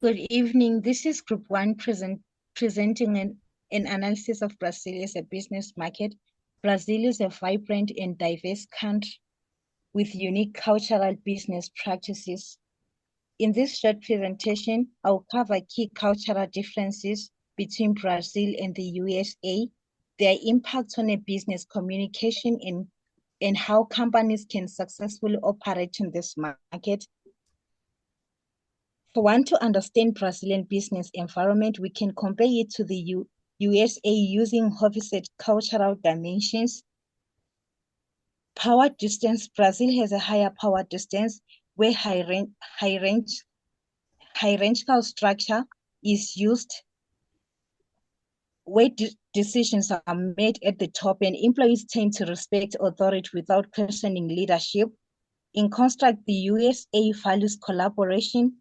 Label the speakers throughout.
Speaker 1: Good evening. This is Group 1 presenting an analysis of Brazil as a business market. Brazil is a vibrant and diverse country with unique cultural business practices. In this short presentation, I'll cover key cultural differences between Brazil and the USA, their impact on a business communication, and how companies can successfully operate in this market. For one to understand Brazilian business environment, we can compare it to the USA using opposite cultural dimensions. Power distance, Brazil has a higher power distance where hierarchical structure is used, where decisions are made at the top and employees tend to respect authority without questioning leadership. In contrast, the USA values collaboration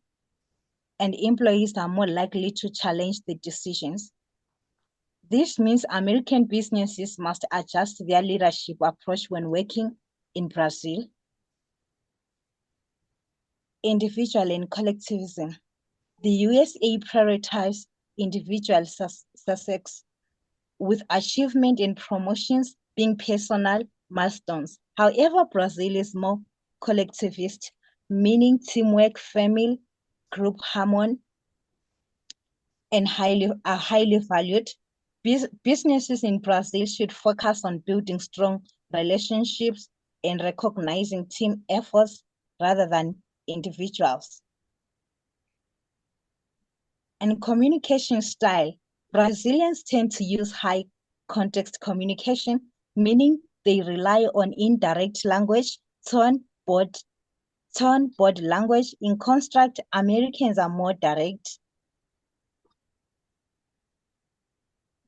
Speaker 1: and employees are more likely to challenge the decisions. This means American businesses must adjust their leadership approach when working in Brazil. Individual and collectivism. The USA prioritizes individual success, with achievement and promotions being personal milestones. However, Brazil is more collectivist, meaning teamwork, family, group harmony, and are highly valued. Businesses in Brazil should focus on building strong relationships and recognizing team efforts rather than individuals. And communication style. Brazilians tend to use high context communication, meaning they rely on indirect language, tone, body language. In contrast, Americans are more direct.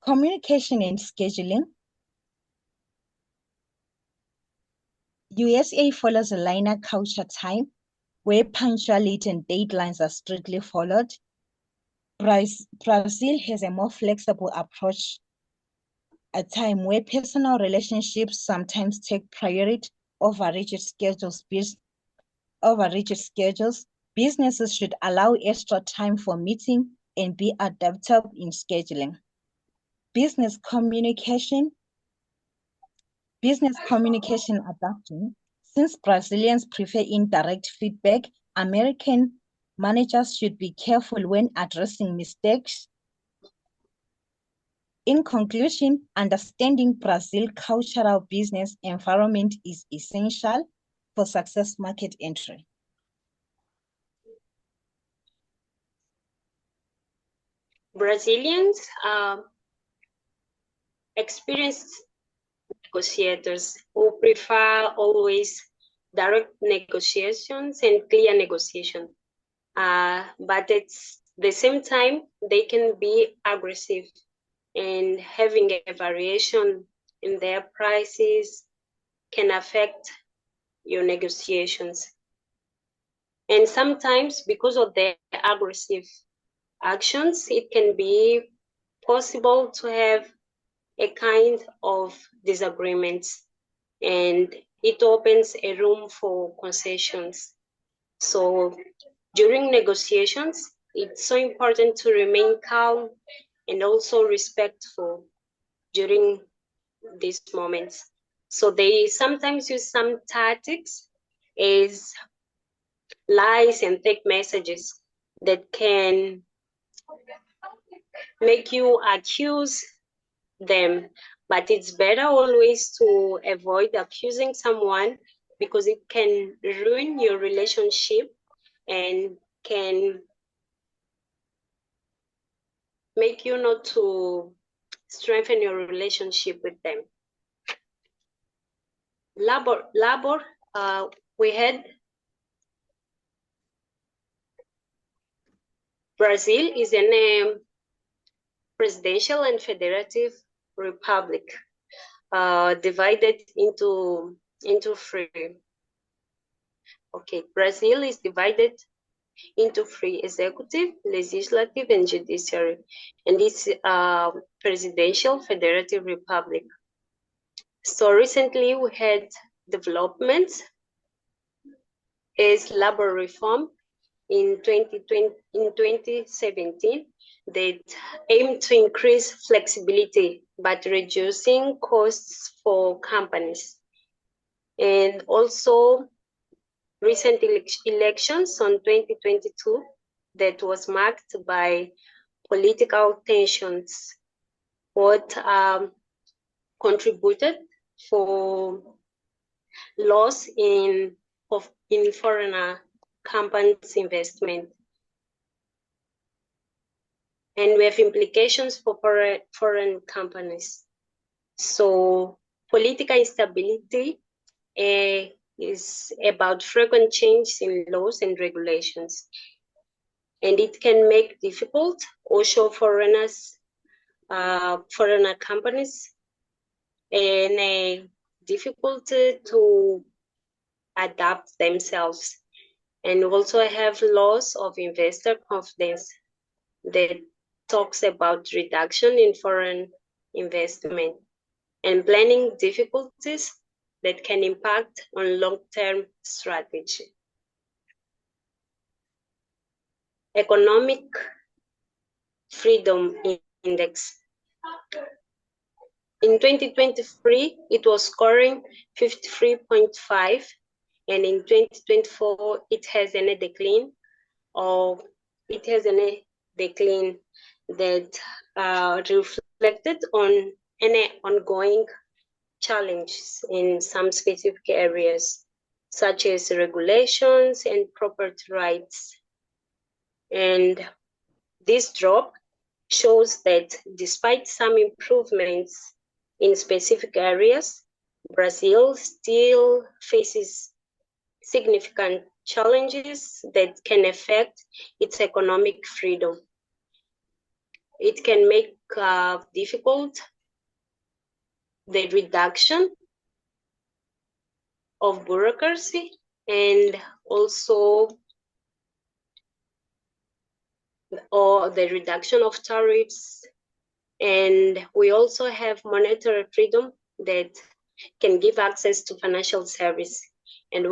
Speaker 1: Communication and scheduling. USA follows a linear culture time where punctuality and deadlines are strictly followed. Brazil has a more flexible approach, a time where personal relationships sometimes take priority over rigid schedules. Businesses should allow extra time for meeting and be adaptable in scheduling. Business communication adapting. Since Brazilians prefer indirect feedback, American managers should be careful when addressing mistakes. In conclusion, understanding Brazil's cultural business environment is essential for success market entry.
Speaker 2: Brazilians experienced negotiators who prefer always direct negotiations and clear negotiation. But at the same time, they can be aggressive and having a variation in their prices can affect your negotiations. And sometimes because of their aggressive actions, it can be possible to have a kind of disagreements and it opens a room for concessions. So during negotiations, it's so important to remain calm and also respectful during these moments. So they sometimes use some tactics as lies and fake messages that can make you accuse them. But it's better always to avoid accusing someone because it can ruin your relationship and can make you not to strengthen your relationship with them. Labor, we had Brazil is a presidential and federative republic divided into three. Okay, Brazil is divided into three: executive, legislative, and judiciary. And it's a presidential federative republic. So recently we had developments is labor reform in 2017 that aim to increase flexibility but reducing costs for companies. And also recent elections on 2022 that was marked by political tensions, what contributed for loss in foreign companies' investment. And we have implications for foreign companies. So political instability is about frequent changes in laws and regulations. And it can make difficult also foreigner companies and a difficulty to adapt themselves. And also have loss of investor confidence that talks about reduction in foreign investment and planning difficulties that can impact on long-term strategy. Economic Freedom Index. In 2023, it was scoring 53.5, and in 2024, it has a decline that reflected on any ongoing challenges in some specific areas, such as regulations and property rights. And this drop shows that despite some improvements in specific areas, Brazil still faces significant challenges that can affect its economic freedom. It can make difficult the reduction of bureaucracy and also the reduction of tariffs. And we also have monetary freedom that can give access to financial service. And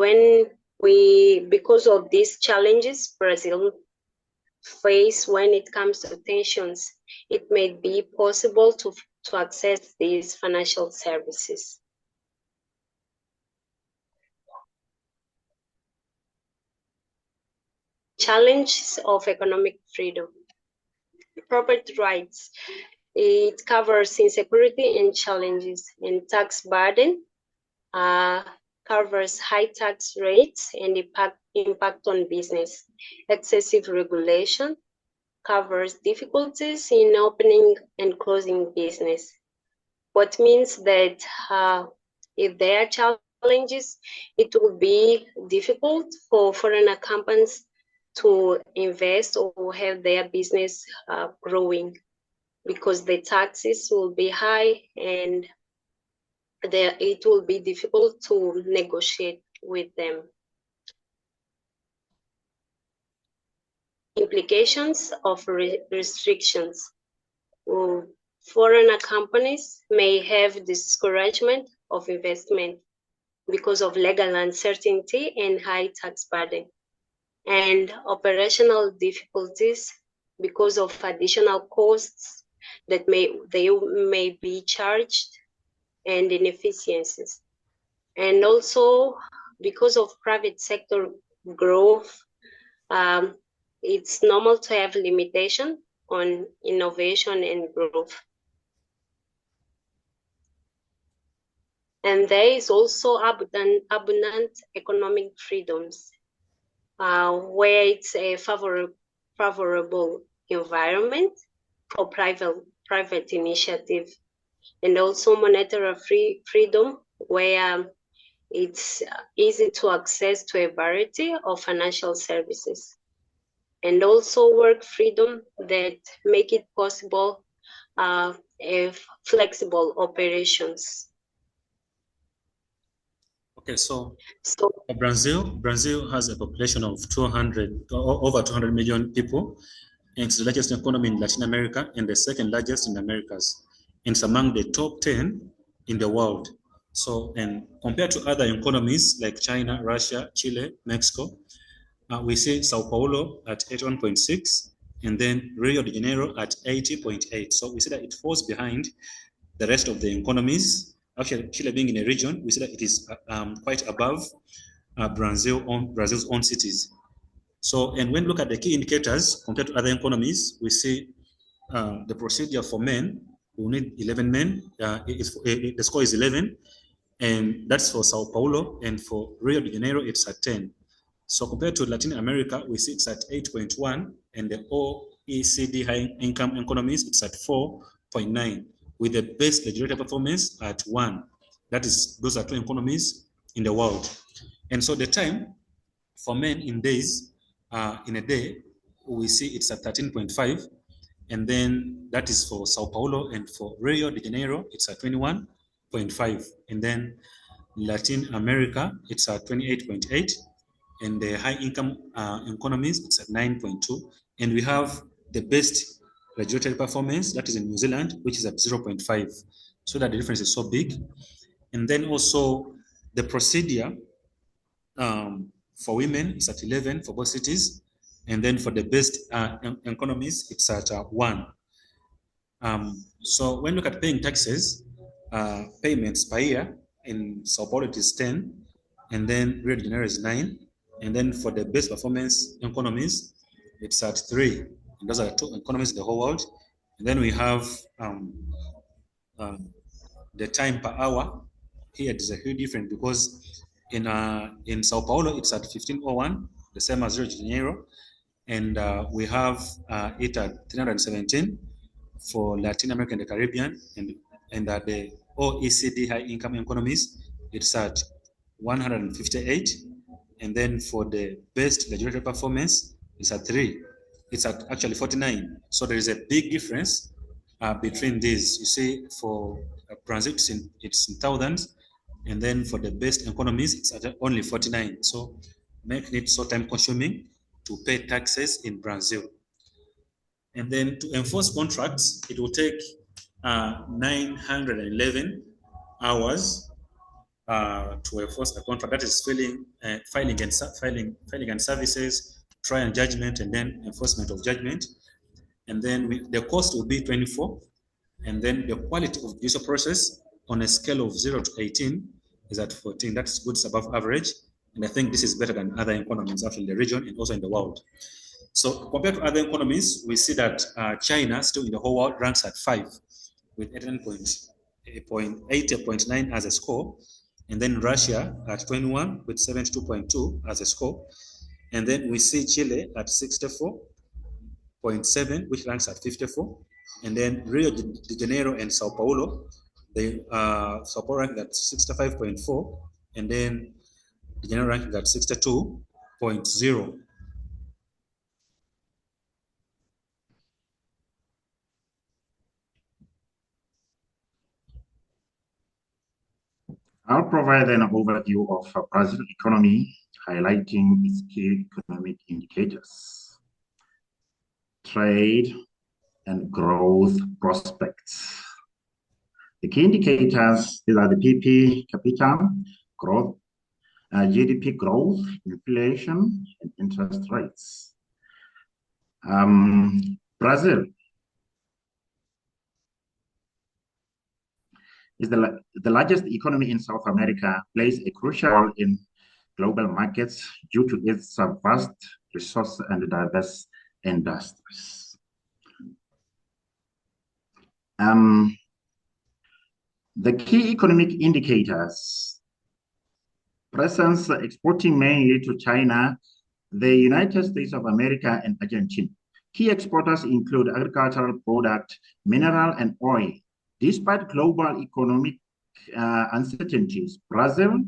Speaker 2: because of these challenges Brazil face when it comes to tensions, it may be possible to access these financial services. Challenges of economic freedom. Property rights. It covers insecurity and challenges, and tax burden covers high tax rates and impact on business. Excessive regulation covers difficulties in opening and closing business. What means that if there are challenges, it will be difficult for foreign companies to invest or have their business growing, because the taxes will be high and it will be difficult to negotiate with them. Implications of restrictions. Foreign companies may have discouragement of investment because of legal uncertainty and high tax burden, and operational difficulties because of additional costs that they may be charged, and inefficiencies. And also because of private sector growth, it's normal to have limitation on innovation and growth. And there is also abundant economic freedoms, where it's a favorable environment for private initiative, and also monetary freedom, where it's easy to access to a variety of financial services, and also work freedom that make it possible flexible operations.
Speaker 3: Okay, so Brazil has a population of over 200 million people, and it's the largest economy in Latin America and the second largest in the Americas. And it's among the top 10 in the world. So, and compared to other economies like China, Russia, Chile, Mexico, we see Sao Paulo at 81.6, and then Rio de Janeiro at 80.8. So we see that it falls behind the rest of the economies. Actually, Chile being in a region, we see that it is quite above Brazil's own cities. So, and when we look at the key indicators compared to other economies, we see the procedure for men, we need 11 men. The score is 11, and that's for Sao Paulo, and for Rio de Janeiro, it's at 10. So compared to Latin America, we see it's at 8.1, and the OECD high-income economies, it's at 4.9, with the best legislative performance at 1. That is, those are two economies in the world. And so the time for men in days, in a day, we see it's at 13.5, and then that is for Sao Paulo, and for Rio de Janeiro, it's at 21.5, and then Latin America, it's at 28.8, and the high-income economies, it's at 9.2, and we have the best legislative performance, that is in New Zealand, which is at 0.5, so that the difference is so big. And then also the procedure for women is at 11 for both cities, and then for the best economies, it's at 1. So when you look at paying taxes, payments per year, in Sao Paulo it is 10, and then Rio de Janeiro is 9, and then for the best performance economies, it's at 3. And those are the two economies in the whole world. And then we have the time per hour. Here there's a huge difference, because in Sao Paulo it's at 15:01, the same as Rio de Janeiro, and we have it at 317 for Latin America and the Caribbean, and the OECD high-income economies, it's at 158, and then for the best legislative performance, it's at 3. It's at actually 49. So there is a big difference between these. You see, for Brazil, it's in thousands, and then for the best economies, it's at only 49. So making it so time-consuming to pay taxes in Brazil. And then to enforce contracts, it will take 911 hours to enforce a contract. That is filing and services, trial and judgment, and then enforcement of judgment. And then the cost will be 24. And then the quality of judicial process on a scale of 0 to 18 is at 14. That's good, it's above average. And I think this is better than other economies actually in the region and also in the world. So compared to other economies, we see that China, still in the whole world, ranks at 5 with 80.9 as a score. And then Russia at 21 with 72.2 as a score. And then we see Chile at 64.7, which ranks at 54. And then Rio de Janeiro and Sao Paulo, Sao Paulo ranking at 65.4, and then de Janeiro ranking at 62.0.
Speaker 4: I'll provide an overview of Brazil's economy, highlighting its key economic indicators, trade, and growth prospects. The key indicators, these are the PP capita growth, GDP growth, inflation, and interest rates. Brazil is the largest economy in South America, plays a crucial role in global markets due to its vast resources and diverse industries. The key economic indicators: presence exporting mainly to China, the United States of America, and Argentina. Key exporters include agricultural products, mineral, and oil. Despite global economic uncertainties, Brazil's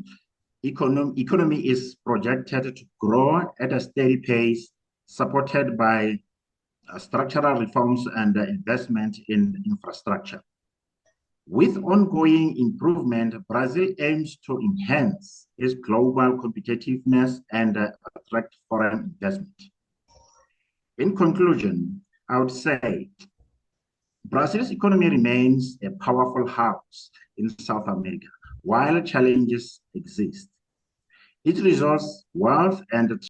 Speaker 4: economy is projected to grow at a steady pace, supported by structural reforms and investment in infrastructure. With ongoing improvement, Brazil aims to enhance its global competitiveness and attract foreign investment. In conclusion, I would say Brazil's economy remains a powerful house in South America, while challenges exist. It resource, wealth, and